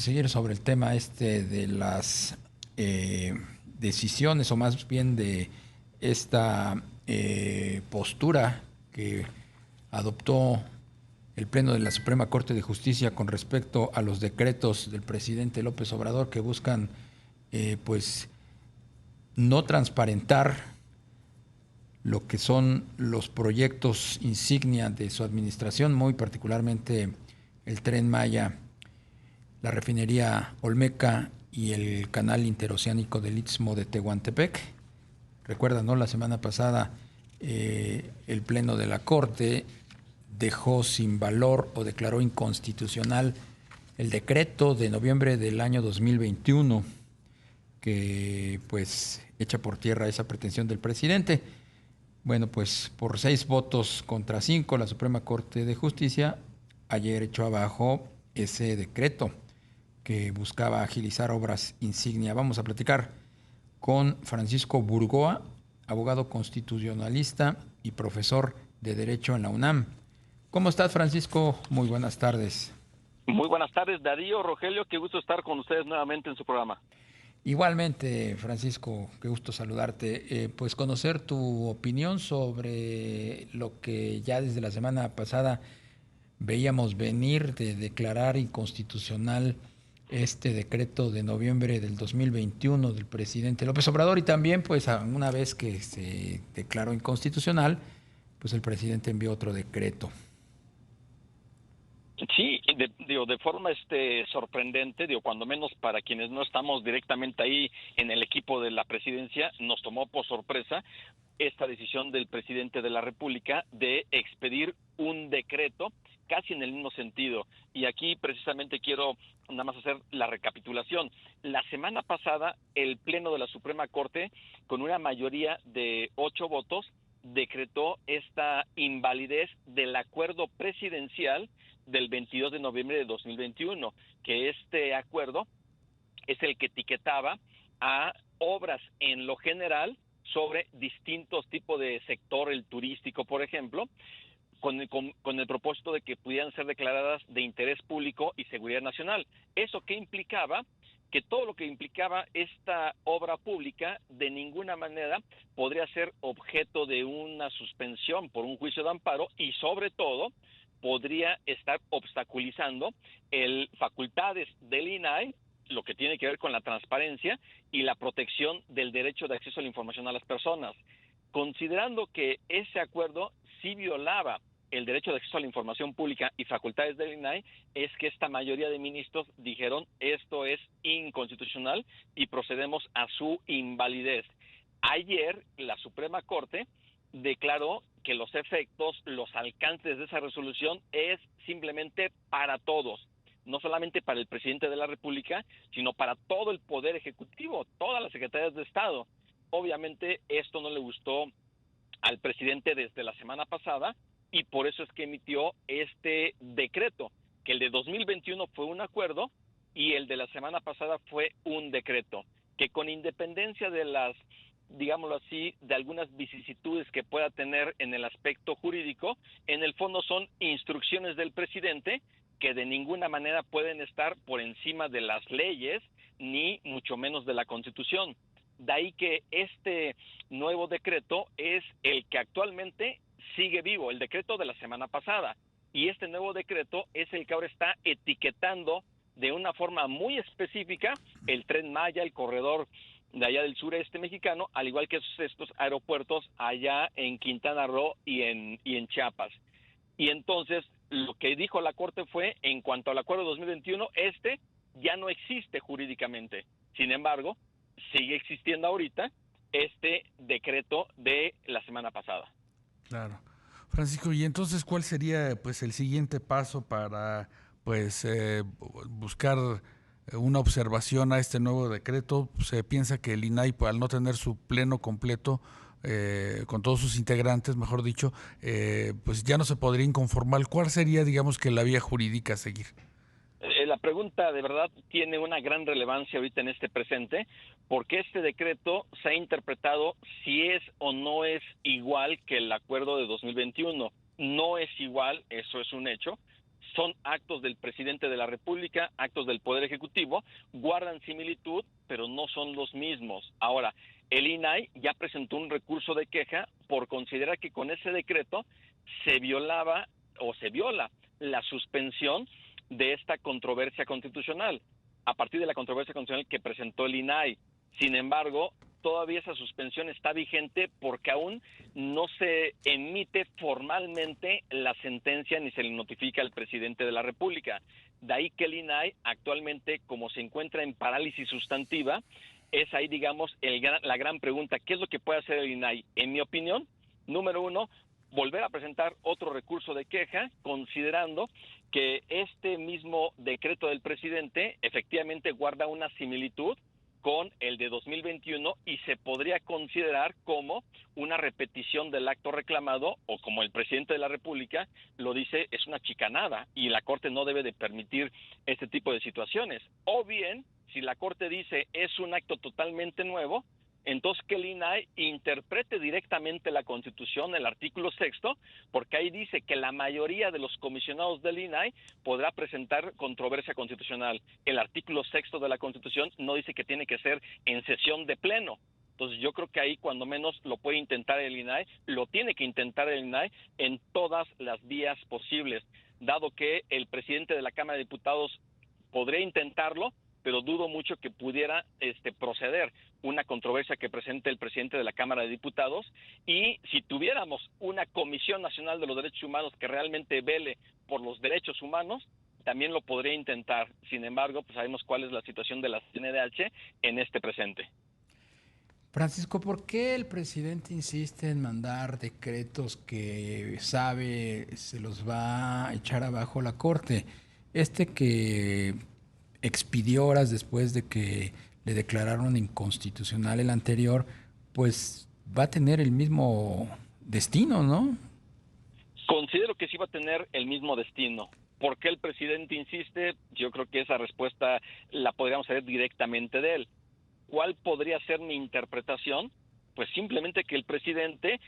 seguir sobre el tema de las decisiones, o más bien de esta postura que adoptó el Pleno de la Suprema Corte de Justicia con respecto a los decretos del presidente López Obrador que buscan pues no transparentar lo que son los proyectos insignia de su administración, muy particularmente el Tren Maya, la refinería Olmeca y el canal interoceánico del Istmo de Tehuantepec. Recuerda, ¿no? La semana pasada el Pleno de la Corte dejó sin valor o declaró inconstitucional el decreto de noviembre del año 2021 que pues echa por tierra esa pretensión del presidente. Bueno, pues por 6 votos contra 5, la Suprema Corte de Justicia ayer echó abajo ese decreto que buscaba agilizar obras insignia. Vamos a platicar con Francisco Burgoa, abogado constitucionalista y profesor de Derecho en la UNAM. ¿Cómo estás, Francisco? Muy buenas tardes. Muy buenas tardes, Darío, Rogelio, qué gusto estar con ustedes nuevamente en su programa. Igualmente, Francisco, qué gusto saludarte. Pues conocer tu opinión sobre lo que ya desde la semana pasada veíamos venir de declarar inconstitucional este decreto de noviembre del 2021 del presidente López Obrador, y también pues una vez que se declaró inconstitucional, pues el presidente envió otro decreto. Sí, de forma sorprendente, cuando menos para quienes no estamos directamente ahí en el equipo de la presidencia, nos tomó por sorpresa esta decisión del presidente de la República de expedir un decreto casi en el mismo sentido. Y aquí precisamente quiero nada más hacer la recapitulación. La semana pasada, el Pleno de la Suprema Corte, con una mayoría de 8 votos, decretó esta invalidez del acuerdo presidencial del 22 de noviembre de 2021, que este acuerdo es el que etiquetaba a obras en lo general sobre distintos tipos de sector, el turístico, por ejemplo, con el propósito de que pudieran ser declaradas de interés público y seguridad nacional. ¿Eso qué implicaba? Que todo lo que implicaba esta obra pública de ninguna manera podría ser objeto de una suspensión por un juicio de amparo y sobre todo podría estar obstaculizando facultades del INAI, lo que tiene que ver con la transparencia y la protección del derecho de acceso a la información a las personas. Considerando que ese acuerdo sí violaba el derecho de acceso a la información pública y facultades del INAI, es que esta mayoría de ministros dijeron esto es inconstitucional y procedemos a su invalidez. Ayer la Suprema Corte declaró que los efectos, los alcances de esa resolución es simplemente para todos, no solamente para el presidente de la República, sino para todo el Poder Ejecutivo, todas las secretarías de Estado. Obviamente esto no le gustó al presidente desde la semana pasada y por eso es que emitió este decreto, que el de 2021 fue un acuerdo y el de la semana pasada fue un decreto, que con independencia de las, digámoslo así, de algunas vicisitudes que pueda tener en el aspecto jurídico, en el fondo son instrucciones del presidente que de ninguna manera pueden estar por encima de las leyes, ni mucho menos de la Constitución. De ahí que este nuevo decreto es el que actualmente sigue vivo, el decreto de la semana pasada. Y este nuevo decreto es el que ahora está etiquetando de una forma muy específica el Tren Maya, el corredor de allá del sureste mexicano, al igual que estos aeropuertos allá en Quintana Roo y en Chiapas. Y entonces lo que dijo la Corte fue, en cuanto al acuerdo de 2021, ya no existe jurídicamente. Sin embargo, sigue existiendo ahorita este decreto de la semana pasada. Claro. Francisco, y entonces, ¿cuál sería pues el siguiente paso para pues buscar una observación a este nuevo decreto? Se piensa que el INAI, al no tener su pleno completo, con todos sus integrantes, mejor dicho, pues ya no se podría inconformar. ¿Cuál sería, digamos, que la vía jurídica a seguir? La pregunta de verdad tiene una gran relevancia ahorita en este presente, porque este decreto se ha interpretado si es o no es igual que el acuerdo de 2021. No es igual, eso es un hecho. son actos del presidente de la República, actos del Poder Ejecutivo, guardan similitud, pero no son los mismos. Ahora, el INAI ya presentó un recurso de queja por considerar que con ese decreto se violaba o se viola la suspensión de esta controversia constitucional, a partir de la controversia constitucional que presentó el INAI. Sin embargo, todavía esa suspensión está vigente porque aún no se emite formalmente la sentencia ni se le notifica al presidente de la República. De ahí que el INAI actualmente, como se encuentra en parálisis sustantiva, es ahí, digamos, la gran pregunta. ¿Qué es lo que puede hacer el INAI? En mi opinión, número uno, volver a presentar otro recurso de queja, considerando que este mismo decreto del presidente efectivamente guarda una similitud con el de 2021 y se podría considerar como una repetición del acto reclamado, o como el presidente de la República lo dice, es una chicanada y la Corte no debe de permitir este tipo de situaciones. O bien, si la Corte dice es un acto totalmente nuevo, entonces que el INAI interprete directamente la Constitución, el artículo 6º, porque ahí dice que la mayoría de los comisionados del INAI podrá presentar controversia constitucional. El artículo 6º de la Constitución no dice que tiene que ser en sesión de pleno. Entonces yo creo que ahí cuando menos lo puede intentar el INAI, lo tiene que intentar el INAI en todas las vías posibles, dado que el presidente de la Cámara de Diputados podría intentarlo, pero dudo mucho que pudiera proceder una controversia que presente el presidente de la Cámara de Diputados, y si tuviéramos una Comisión Nacional de los Derechos Humanos que realmente vele por los derechos humanos, también lo podría intentar. Sin embargo, pues sabemos cuál es la situación de la CNDH en este presente. Francisco, ¿por qué el presidente insiste en mandar decretos que sabe se los va a echar abajo la Corte? Que expidió horas después de que le declararon inconstitucional el anterior, pues va a tener el mismo destino, ¿no? Considero que sí va a tener el mismo destino. ¿Por qué el presidente insiste? Yo creo que esa respuesta la podríamos saber directamente de él. ¿Cuál podría ser mi interpretación? Pues simplemente que el presidente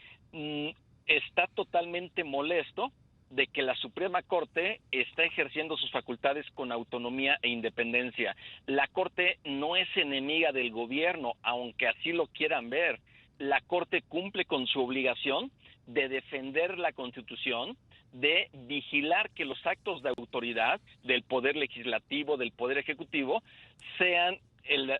está totalmente molesto de que la Suprema Corte está ejerciendo sus facultades con autonomía e independencia. La Corte no es enemiga del gobierno, aunque así lo quieran ver. La Corte cumple con su obligación de defender la Constitución, de vigilar que los actos de autoridad del Poder Legislativo, del Poder Ejecutivo, sean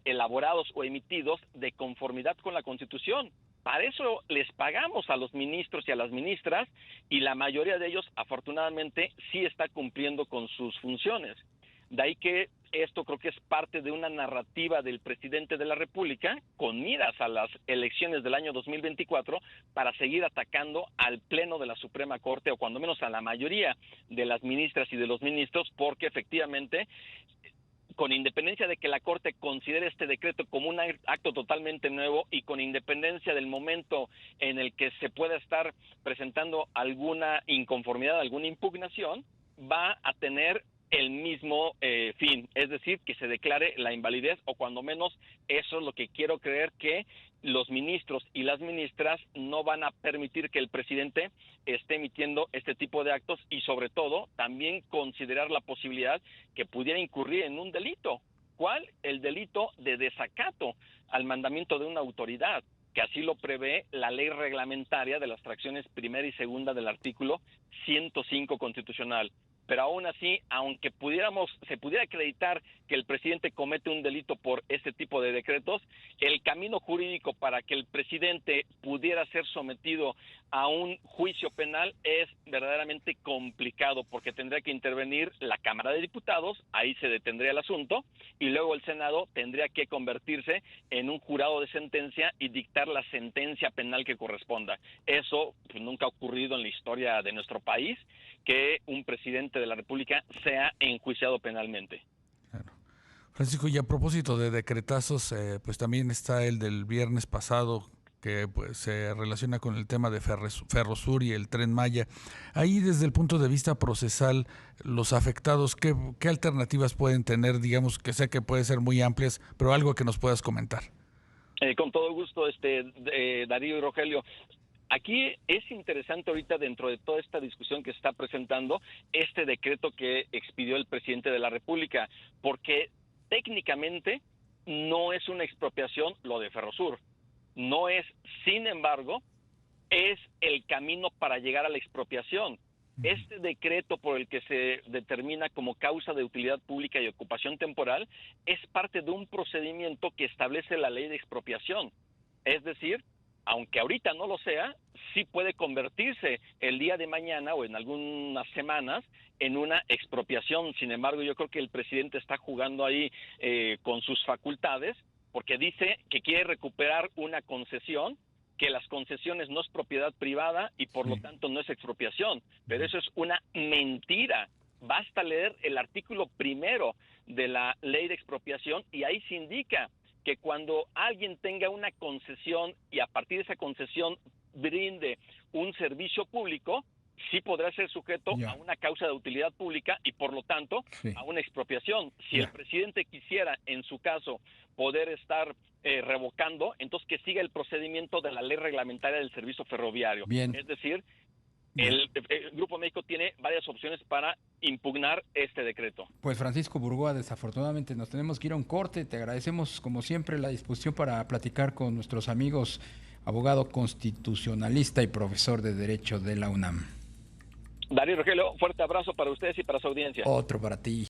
elaborados o emitidos de conformidad con la Constitución. Para eso les pagamos a los ministros y a las ministras, y la mayoría de ellos, afortunadamente, sí está cumpliendo con sus funciones. De ahí que esto creo que es parte de una narrativa del presidente de la República con miras a las elecciones del año 2024 para seguir atacando al Pleno de la Suprema Corte, o cuando menos a la mayoría de las ministras y de los ministros, porque efectivamente, con independencia de que la Corte considere este decreto como un acto totalmente nuevo y con independencia del momento en el que se pueda estar presentando alguna inconformidad, alguna impugnación, va a tener el mismo fin, es decir, que se declare la invalidez, o cuando menos eso es lo que quiero creer, que los ministros y las ministras no van a permitir que el presidente esté emitiendo este tipo de actos, y sobre todo también considerar la posibilidad que pudiera incurrir en un delito. ¿Cuál? El delito de desacato al mandamiento de una autoridad, que así lo prevé la ley reglamentaria de las fracciones primera y segunda del artículo 105 constitucional. Pero aún así, aunque se pudiera acreditar que el presidente comete un delito por este tipo de decretos, el camino jurídico para que el presidente pudiera ser sometido a un juicio penal es verdaderamente complicado, porque tendría que intervenir la Cámara de Diputados, ahí se detendría el asunto, y luego el Senado tendría que convertirse en un jurado de sentencia y dictar la sentencia penal que corresponda. Eso pues nunca ha ocurrido en la historia de nuestro país, que un presidente de la República sea enjuiciado penalmente. Claro. Francisco, y a propósito de decretazos, pues también está el del viernes pasado, que pues se relaciona con el tema de Ferrosur y el Tren Maya. Ahí, desde el punto de vista procesal, los afectados, ¿qué alternativas pueden tener? Digamos, que sé que pueden ser muy amplias, pero algo que nos puedas comentar. Con todo gusto, Darío y Rogelio. Aquí es interesante ahorita, dentro de toda esta discusión que se está presentando, este decreto que expidió el presidente de la República, porque técnicamente no es una expropiación lo de Ferrosur, no es, sin embargo, es el camino para llegar a la expropiación. Este decreto por el que se determina como causa de utilidad pública y ocupación temporal es parte de un procedimiento que establece la ley de expropiación. Es decir, aunque ahorita no lo sea, sí puede convertirse el día de mañana o en algunas semanas en una expropiación. Sin embargo, yo creo que el presidente está jugando ahí con sus facultades, porque dice que quiere recuperar una concesión, que las concesiones no es propiedad privada y por lo tanto no es expropiación. Pero eso es una mentira. Basta leer el artículo 1 de la ley de expropiación y ahí se indica que cuando alguien tenga una concesión y a partir de esa concesión brinde un servicio público, sí podrá ser sujeto a una causa de utilidad pública y por lo tanto a una expropiación. Si el presidente quisiera, en su caso, poder estar revocando, entonces que siga el procedimiento de la ley reglamentaria del servicio ferroviario. Es decir, el Grupo México tiene varias opciones para impugnar este decreto. Pues Francisco Burgoa, desafortunadamente nos tenemos que ir a un corte. Te agradecemos como siempre la disposición para platicar con nuestros amigos, abogado constitucionalista y profesor de Derecho de la UNAM. Darío, Rogelio, fuerte abrazo para ustedes y para su audiencia. Otro para ti.